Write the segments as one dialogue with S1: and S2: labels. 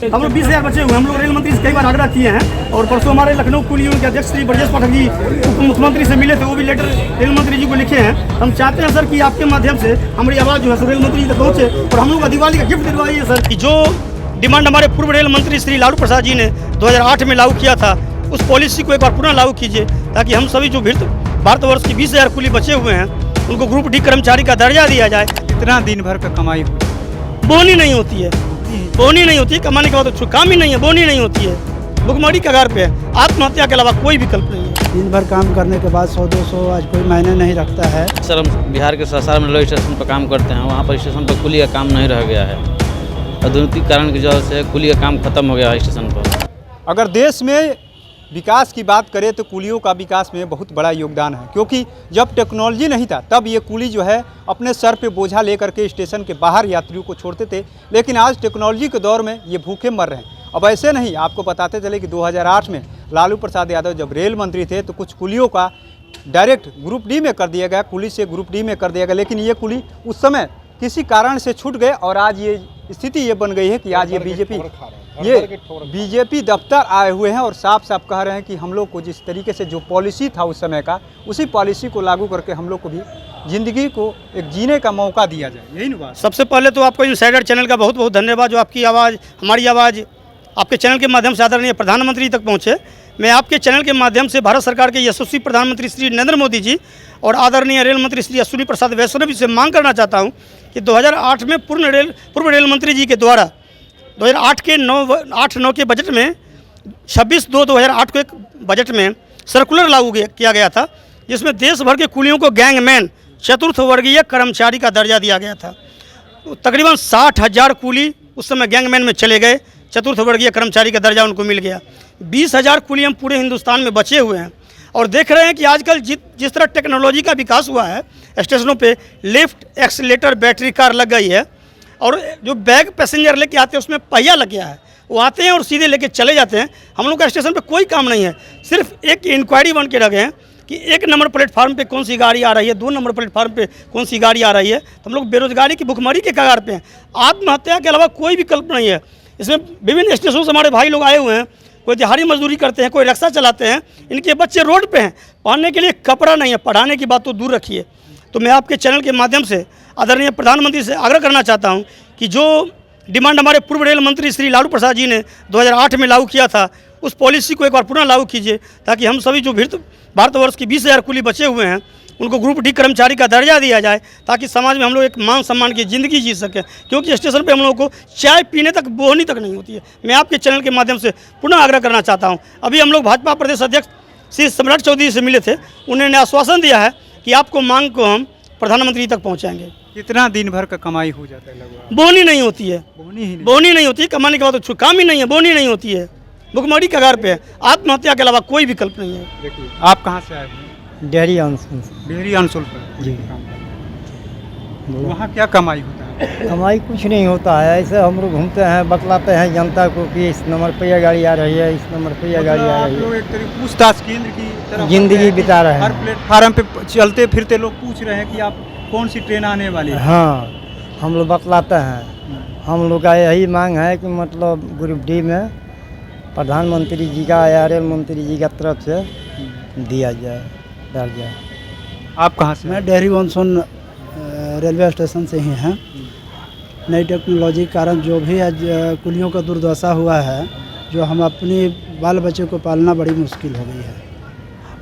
S1: हम लोग 20,000 बचे हुए, हम लोग रेल मंत्री से कई बार आग्रह किए हैं और परसों हमारे लखनऊ कुल यूनियन के अध्यक्ष श्री ब्रजेश पाठक जी उप मुख्यमंत्री से मिले थे, वो भी लेटर रेल मंत्री जी को लिखे हैं। हम चाहते हैं सर कि आपके माध्यम से हमारी आवाज़ जो है रेल मंत्री जी तक पहुँचे और हम लोग का दिवाली का गिफ्ट दिलवाइए सर। कि जो डिमांड हमारे पूर्व रेल मंत्री श्री लालू प्रसाद जी ने 2008 में लागू किया था, उस पॉलिसी को एक बार पुनः लागू कीजिए ताकि हम सभी जो भारतवर्ष की 20,000 कुली बचे हुए हैं उनको ग्रुप डी कर्मचारी का दर्जा दिया जाए।
S2: कितना दिन भर का कमाई
S1: बोनी नहीं होती है, बोनी नहीं होती है, कमाने के बाद तो काम ही नहीं है, बोनी नहीं होती है, भुखमरी कगार पे है, आत्महत्या के अलावा कोई विकल्प नहीं है।
S3: दिन भर काम करने के बाद 100-200 आज कोई मायने नहीं रखता है।
S4: सर हम बिहार के सासाराम रेलवे स्टेशन पर काम करते हैं, वहाँ पर स्टेशन पर कुली का काम नहीं रह गया है, औद्योगिक कारण की वजह से कुली का काम खत्म हो गया है स्टेशन पर।
S2: अगर देश में विकास की बात करें तो कुलियों का विकास में बहुत बड़ा योगदान है, क्योंकि जब टेक्नोलॉजी नहीं था तब ये कुली जो है अपने सर पे बोझा लेकर के स्टेशन के बाहर यात्रियों को छोड़ते थे, लेकिन आज टेक्नोलॉजी के दौर में ये भूखे मर रहे हैं। अब ऐसे नहीं, आपको बताते चले कि 2008 में लालू प्रसाद यादव जब रेल मंत्री थे तो कुछ कुलियों का डायरेक्ट ग्रुप डी में कर दिया गया, कुली से ग्रुप डी में कर दिया गया, लेकिन ये कुली उस समय किसी कारण से छूट गए और आज ये स्थिति ये बन गई है कि आज ये बीजेपी दफ्तर आए हुए हैं और साफ साफ कह रहे हैं कि हम लोग को जिस तरीके से जो पॉलिसी था उस समय का, उसी पॉलिसी को लागू करके हम लोग को भी ज़िंदगी को एक जीने का मौका दिया जाए। यही ना बात।
S1: सबसे पहले तो आपको इनसाइडर चैनल का बहुत बहुत धन्यवाद, जो आपकी आवाज़, हमारी आवाज़ आपके चैनल के माध्यम से आदरणीय प्रधानमंत्री तक पहुँचे। मैं आपके चैनल के माध्यम से भारत सरकार के यशस्वी प्रधानमंत्री श्री नरेंद्र मोदी जी और आदरणीय रेल मंत्री श्री अश्विनी प्रसाद वैष्णव जी से मांग करना चाहता हूं कि 2008 में पूर्व रेल मंत्री जी के द्वारा 2008 के 8-9 के बजट में 26/2/2008 को एक बजट में सर्कुलर लागू किया गया था, जिसमें देश भर के कुलियों को गैंगमैन चतुर्थ वर्गीय कर्मचारी का दर्जा दिया गया था। तकरीबन 60,000 कुली उस समय गैंगमैन में चले गए, चतुर्थ वर्गीय कर्मचारी का दर्जा उनको मिल गया। 20,000 कुली हम पूरे हिंदुस्तान में बचे हुए हैं और देख रहे हैं कि आजकल जिस तरह टेक्नोलॉजी का विकास हुआ है, स्टेशनों पे लिफ्ट, एक्सीलेटर, बैटरी कार लग गई है और जो बैग पैसेंजर लेके आते हैं उसमें पहिया लग गया है, वो आते हैं और सीधे लेके चले जाते हैं। हम लोग का स्टेशन पे कोई काम नहीं है, सिर्फ एक इंक्वायरी बन के रखे हैं कि 1 नंबर प्लेटफार्म पे कौन सी गाड़ी आ रही है, 2 नंबर प्लेटफार्म पे कौन सी गाड़ी आ रही है। तो हम लोग बेरोजगारी की भुखमरी के कगार पे हैं, आत्महत्या के अलावा कोई विकल्प नहीं है। इसमें विभिन्न स्टेशनों से हमारे भाई लोग आए हुए हैं, कोई दिहाड़ी मजदूरी करते हैं, कोई रिक्शा चलाते हैं, इनके बच्चे रोड पे हैं, पहनने के लिए कपड़ा नहीं है, पढ़ाने की बात तो दूर रखिए। तो मैं आपके चैनल के माध्यम से आदरणीय प्रधानमंत्री से आग्रह करना चाहता हूं कि जो डिमांड हमारे पूर्व रेल मंत्री श्री लालू प्रसाद जी ने 2008 में लागू किया था, उस पॉलिसी को एक बार पुनः लागू कीजिए ताकि हम सभी जो भारतवर्ष की 20,000 कुली बचे हुए हैं उनको ग्रुप डी कर्मचारी का दर्जा दिया जाए, ताकि समाज में हम लोग एक मान सम्मान की ज़िंदगी जी सकें, क्योंकि स्टेशन पे हम लोगों को चाय पीने तक, बोहनी तक नहीं होती है। मैं आपके चैनल के माध्यम से पुनः आग्रह करना चाहता हूं। अभी हम लोग भाजपा प्रदेश अध्यक्ष श्री सम्राट चौधरी से मिले थे, उन्होंने आश्वासन दिया है कि आपको मांग को हम प्रधानमंत्री तक पहुँचाएँगे।
S2: कितना दिन भर का कमाई हो जाता है लगभग?
S1: बोनी नहीं होती है, बोनी नहीं होती है, कमाने के बाद तो काम ही नहीं है, बोनी नहीं होती है, भुखमरी कगार पे है, आत्महत्या के अलावा कोई विकल्प नहीं है।
S2: देखिए, आप कहाँ से आए हैं?
S3: डेहरी अंशुल।
S2: डेहरी अंशुल पर
S3: जी।
S2: वहाँ क्या कमाई होता है?
S3: कमाई कुछ नहीं होता है, ऐसे हम लोग घूमते हैं, बतलाते हैं जनता को कि इस नंबर पे यह गाड़ी आ रही है, इस नंबर पे यह गाड़ी आ रही है।
S2: लोग एक तरीके पूछताछ केंद्र की तरह
S3: जिंदगी बिता रहे हैं।
S2: हर प्लेटफार्म पे चलते फिरते लोग पूछ रहे हैं कि आप कौन सी ट्रेन आने वाली है।
S3: हाँ, हम लोग बतलाते हैं। हम लोग का यही मांग है कि मतलब ग्रुप डी में प्रधानमंत्री जी का या रेल मंत्री जी का तरफ से दिया जाए दर्जा।
S2: आप कहाँ से?
S3: मैं डेहरी वंशन रेलवे स्टेशन से ही हैं। नई टेक्नोलॉजी के कारण जो भी आज कुलियों का दुर्दशा हुआ है, जो हम अपनी बाल बच्चे को पालना बड़ी मुश्किल हो गई है।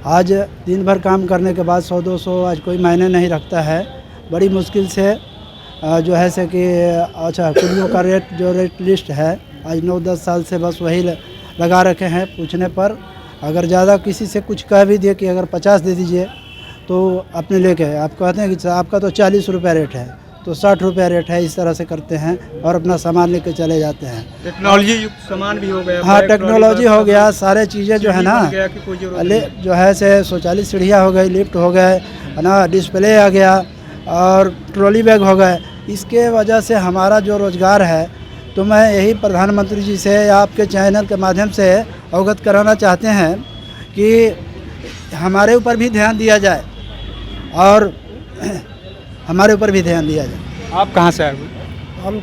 S3: आज दिन भर काम करने के बाद 100-200 आज कोई मायने नहीं रखता है, बड़ी मुश्किल से जो है से कि अच्छा कुलियों का रेट लिस्ट है आज 9-10 साल से बस वही लगा रखे हैं। पूछने पर अगर ज़्यादा किसी से कुछ कह भी दिए कि अगर 50 दे दीजिए तो अपने लेके आप कहते हैं कि आपका तो 40 रुपये रेट है, तो 60 रुपये रेट है, इस तरह से करते हैं और अपना सामान लेके चले जाते हैं।
S2: टेक्नोलॉजी युक्त सामान भी हो गया।
S3: हाँ, टेक्नोलॉजी हो गया, सारे चीज़ें जो है ना, जो है से शौचालय सीढ़ियाँ हो गई, लिफ्ट हो गए है ना, डिस्प्ले आ गया और ट्रॉली बैग हो गए। इसके वजह से हमारा जो रोज़गार है, तो मैं यही प्रधानमंत्री जी से या आपके चैनल के माध्यम से अवगत कराना चाहते हैं कि हमारे ऊपर भी ध्यान दिया जाए और हमारे ऊपर भी ध्यान दिया जाए।
S2: आप कहाँ से आए हुए?
S5: हम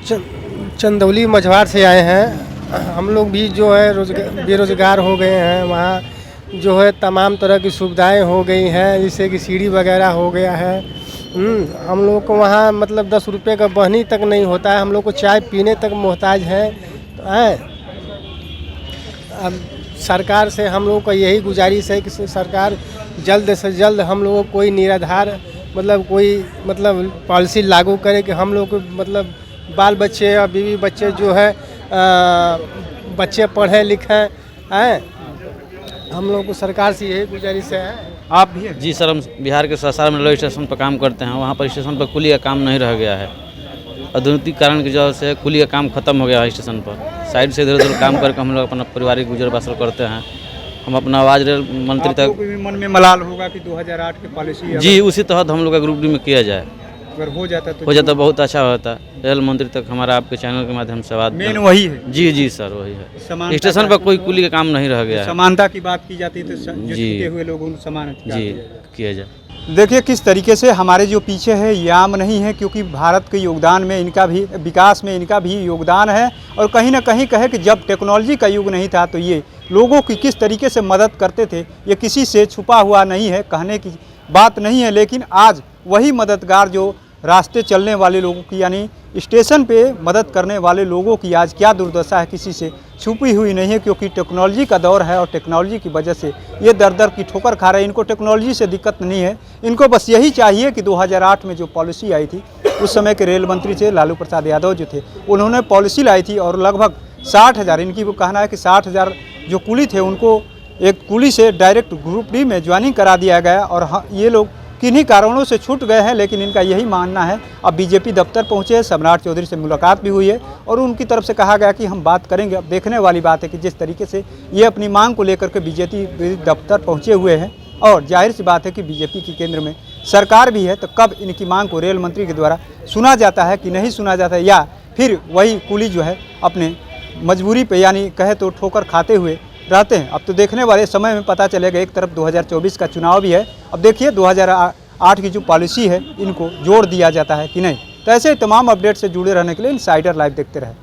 S5: चंदौली मझवार से आए हैं। हम लोग भी जो है बेरोजगार हो गए हैं। वहाँ जो है तमाम तरह की सुविधाएं हो गई हैं, जैसे कि सीढ़ी वगैरह हो गया है। हम लोग को वहाँ मतलब 10 रुपये का बहनी तक नहीं होता है, हम लोग को चाय पीने तक मोहताज हैं। अब सरकार से हम लोगों का यही गुजारिश है कि सरकार जल्द से जल्द हम लोगों को कोई निराधार मतलब पॉलिसी लागू करे कि हम लोग को मतलब बाल बच्चे और बीवी बच्चे जो है बच्चे पढ़े लिखे हैं। हम लोग को सरकार से यही गुजारिश है।
S2: आप भी हैं?
S4: जी सर, हम बिहार के सासार में रेलवे स्टेशन पर काम करते हैं। वहाँ पर स्टेशन पर कुली का काम नहीं रह गया है। औद्योगिक कारण की वजह से कुली का काम खत्म हो गया है स्टेशन पर। साइड से इधर उधर काम करके हम लोग अपना पारिवारिक गुजर बसर करते हैं। हम अपना आवाज़ रेल मंत्री
S2: आपको
S4: तक
S2: भी मन में मलाल होगा कि 2008 की पॉलिसी
S4: जी उसी तहत हम लोग का ग्रुप डी में किया जाए,
S2: अगर हो जाता तो
S4: बहुत अच्छा होता। रेल मंत्री तक हमारा आपके चैनल के माध्यम से बात
S2: मेन वही है।
S4: जी सर वही है।
S2: समानता
S4: स्टेशन पर कोई कुली का काम नहीं रह गया है।
S2: समानता की बात की जाती है तो जो
S4: जी।
S2: छूटे हुए लोगों को समान अधिकार
S4: जी
S2: दिया जाए।
S4: किया जाए।
S2: देखिए किस तरीके से हमारे जो पीछे है ये आम नहीं है, क्योंकि भारत के योगदान में इनका भी, विकास में इनका भी योगदान है। और कहीं ना कहीं कहे कि जब टेक्नोलॉजी का युग नहीं था तो ये लोगों की किस तरीके से मदद करते थे, ये किसी से छुपा हुआ नहीं है, कहने की बात नहीं है। लेकिन आज वही मददगार जो रास्ते चलने वाले लोगों की, यानी स्टेशन पे मदद करने वाले लोगों की आज क्या दुर्दशा है, किसी से छुपी हुई नहीं है। क्योंकि टेक्नोलॉजी का दौर है और टेक्नोलॉजी की वजह से ये दर दर की ठोकर खा रहे हैं। इनको टेक्नोलॉजी से दिक्कत नहीं है, इनको बस यही चाहिए कि 2008 में जो पॉलिसी आई थी, उस समय के रेल मंत्री थे लालू प्रसाद यादव जो थे, उन्होंने पॉलिसी लाई थी और लगभग 60,000, इनकी वो कहना है कि 60,000 जो कुली थे उनको एक कुली से डायरेक्ट ग्रुप डी में ज्वाइनिंग करा दिया गया। और ये लोग किन्हीं कारणों से छूट गए हैं, लेकिन इनका यही मानना है। अब बीजेपी दफ्तर पहुंचे, सम्राट चौधरी से मुलाकात भी हुई है और उनकी तरफ से कहा गया कि हम बात करेंगे। अब देखने वाली बात है कि जिस तरीके से ये अपनी मांग को लेकर के बीजेपी दफ्तर पहुंचे हुए हैं, और जाहिर सी बात है कि बीजेपी की केंद्र में सरकार भी है, तो कब इनकी मांग को रेल मंत्री के द्वारा सुना जाता है कि नहीं सुना जाता है, या फिर वही कुली जो है अपने मजबूरी पे, यानी कहे तो ठोकर खाते हुए रहते हैं। अब तो देखने वाले समय में पता चलेगा। एक तरफ 2024 का चुनाव भी है, अब देखिए 2008 की जो पॉलिसी है इनको जोड़ दिया जाता है कि नहीं। तो ऐसे तमाम अपडेट से जुड़े रहने के लिए इनसाइडर लाइव देखते रहें।